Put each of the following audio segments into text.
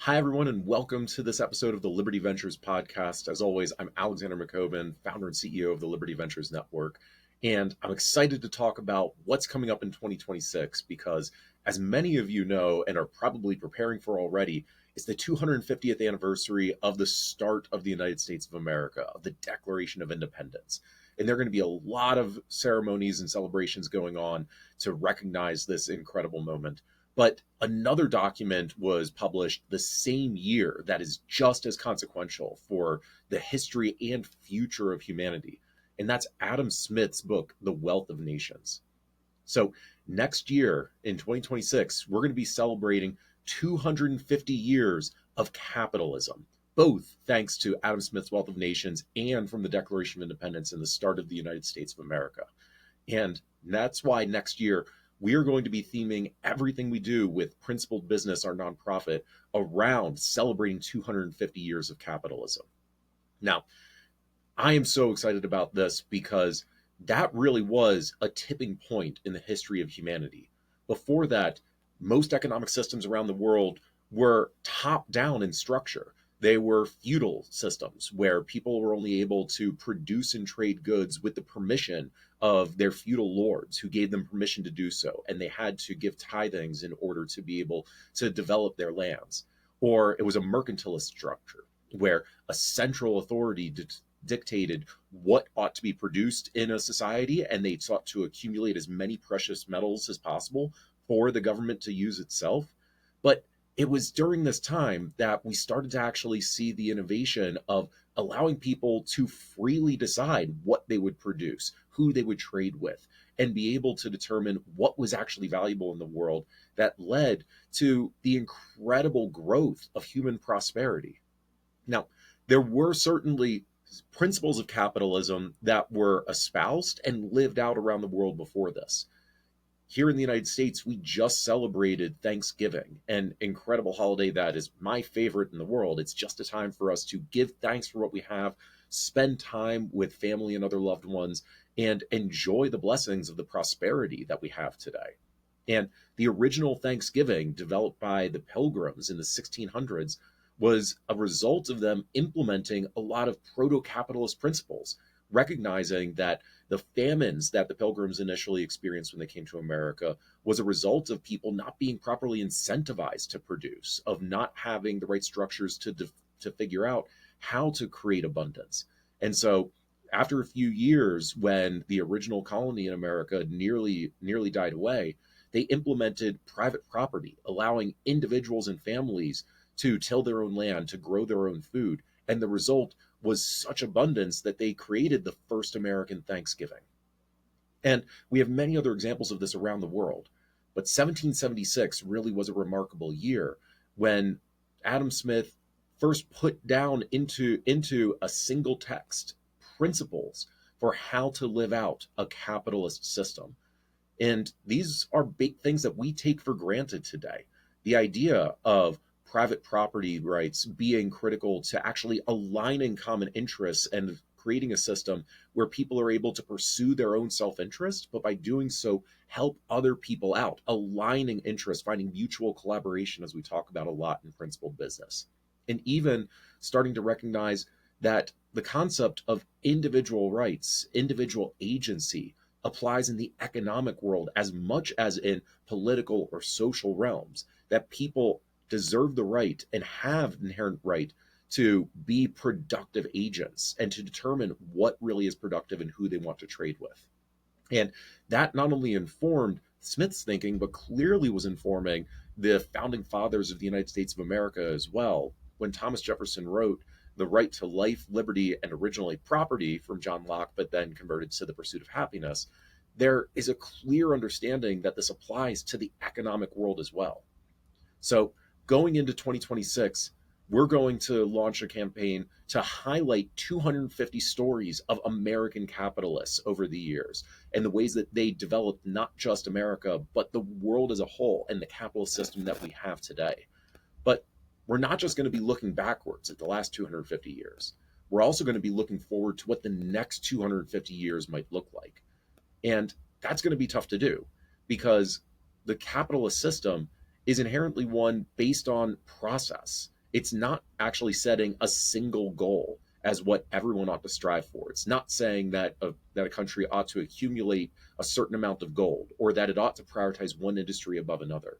Hi, everyone, and welcome to this episode of the Liberty Ventures podcast. As always, I'm Alexander McCobin, founder and CEO of the Liberty Ventures Network. And I'm excited to talk about what's coming up in 2026 because, as many of you know and are probably preparing for already, it's the 250th anniversary of the start of the United States of America, of the Declaration of Independence. And there are going to be a lot of ceremonies and celebrations going on to recognize this incredible moment. But another document was published the same year that is just as consequential for the history and future of humanity. And that's Adam Smith's book, The Wealth of Nations. So next year in 2026, we're going to be celebrating 250 years of capitalism, both thanks to Adam Smith's Wealth of Nations and from the Declaration of Independence and the start of the United States of America. And that's why next year we are going to be theming everything we do with Principled Business, our nonprofit, around celebrating 250 years of capitalism. Now, I am so excited about this because that really was a tipping point in the history of humanity. Before that, most economic systems around the world were top down in structure. They were feudal systems where people were only able to produce and trade goods with the permission of their feudal lords who gave them permission to do so. And they had to give tithings in order to be able to develop their lands. Or it was a mercantilist structure where a central authority dictated what ought to be produced in a society, and they sought to accumulate as many precious metals as possible for the government to use itself. But it was during this time that we started to actually see the innovation of allowing people to freely decide what they would produce, who they would trade with, and be able to determine what was actually valuable in the world that led to the incredible growth of human prosperity. Now, there were certainly principles of capitalism that were espoused and lived out around the world before this. Here in the United States, we just celebrated Thanksgiving, an incredible holiday that is my favorite in the world. It's just a time for us to give thanks for what we have, spend time with family and other loved ones, and enjoy the blessings of the prosperity that we have today. And the original Thanksgiving, developed by the Pilgrims in the 1600s, was a result of them implementing a lot of proto-capitalist principles, recognizing that the famines that the Pilgrims initially experienced when they came to America was a result of people not being properly incentivized to produce, of not having the right structures to figure out how to create abundance. And so after a few years, when the original colony in America nearly died away, they implemented private property, allowing individuals and families to till their own land, to grow their own food. And the result was such abundance that they created the first American Thanksgiving. And we have many other examples of this around the world. But 1776 really was a remarkable year when Adam Smith first put down into a single text principles for how to live out a capitalist system. And these are big things that we take for granted today. The idea of private property rights being critical to actually aligning common interests and creating a system where people are able to pursue their own self-interest, but by doing so, help other people out, aligning interests, finding mutual collaboration, as we talk about a lot in Principled Business. And even starting to recognize that the concept of individual rights, individual agency, applies in the economic world as much as in political or social realms, that people deserve the right and have inherent right to be productive agents and to determine what really is productive and who they want to trade with. And that not only informed Smith's thinking, but clearly was informing the founding fathers of the United States of America as well. When Thomas Jefferson wrote The Right to Life, Liberty, and originally Property from John Locke, but then converted to The Pursuit of Happiness, there is a clear understanding that this applies to the economic world as well. So going into 2026, we're going to launch a campaign to highlight 250 stories of American capitalists over the years and the ways that they developed not just America, but the world as a whole and the capitalist system that we have today. But we're not just going to be looking backwards at the last 250 years. We're also going to be looking forward to what the next 250 years might look like. And that's going to be tough to do because the capitalist system is inherently one based on process. It's not actually setting a single goal as what everyone ought to strive for. It's not saying that that a country ought to accumulate a certain amount of gold or that it ought to prioritize one industry above another.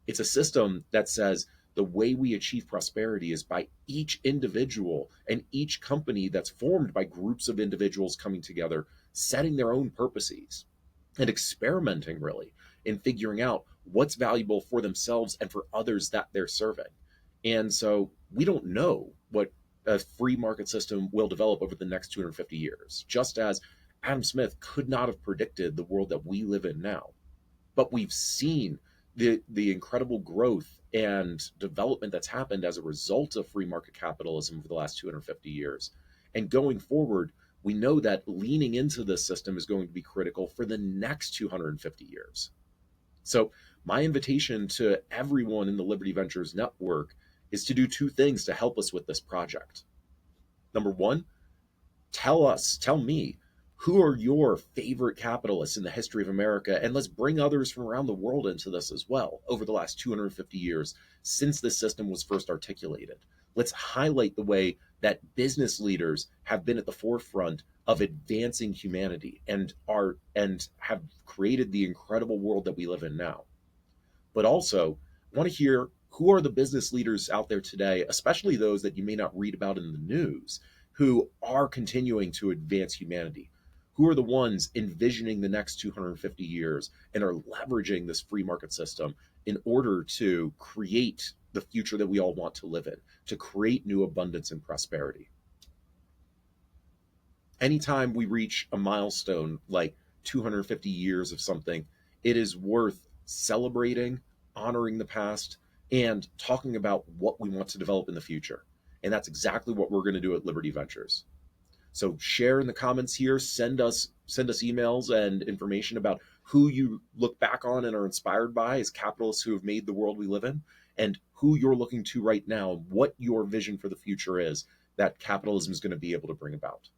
It's a system that says the way we achieve prosperity is by each individual and each company that's formed by groups of individuals coming together, setting their own purposes and experimenting really in figuring out what's valuable for themselves and for others that they're serving. And so we don't know what a free market system will develop over the next 250 years, just as Adam Smith could not have predicted the world that we live in now. But we've seen the incredible growth and development that's happened as a result of free market capitalism for the last 250 years. And going forward, we know that leaning into this system is going to be critical for the next 250 years. So, my invitation to everyone in the Liberty Ventures network is to do two things to help us with this project. Number one, tell me, who are your favorite capitalists in the history of America? And let's bring others from around the world into this as well over the last 250 years since this system was first articulated. Let's highlight the way that business leaders have been at the forefront of advancing humanity and have created the incredible world that we live in now. But also, I want to hear, who are the business leaders out there today, especially those that you may not read about in the news, who are continuing to advance humanity? Who are the ones envisioning the next 250 years and are leveraging this free market system in order to create the future that we all want to live in, to create new abundance and prosperity? Anytime we reach a milestone like 250 years of something, it is worth celebrating, honoring the past, and talking about what we want to develop in the future. And that's exactly what we're going to do at Liberty Ventures. So share in the comments here, send us emails and information about who you look back on and are inspired by as capitalists who have made the world we live in, and who you're looking to right now, what your vision for the future is that capitalism is going to be able to bring about.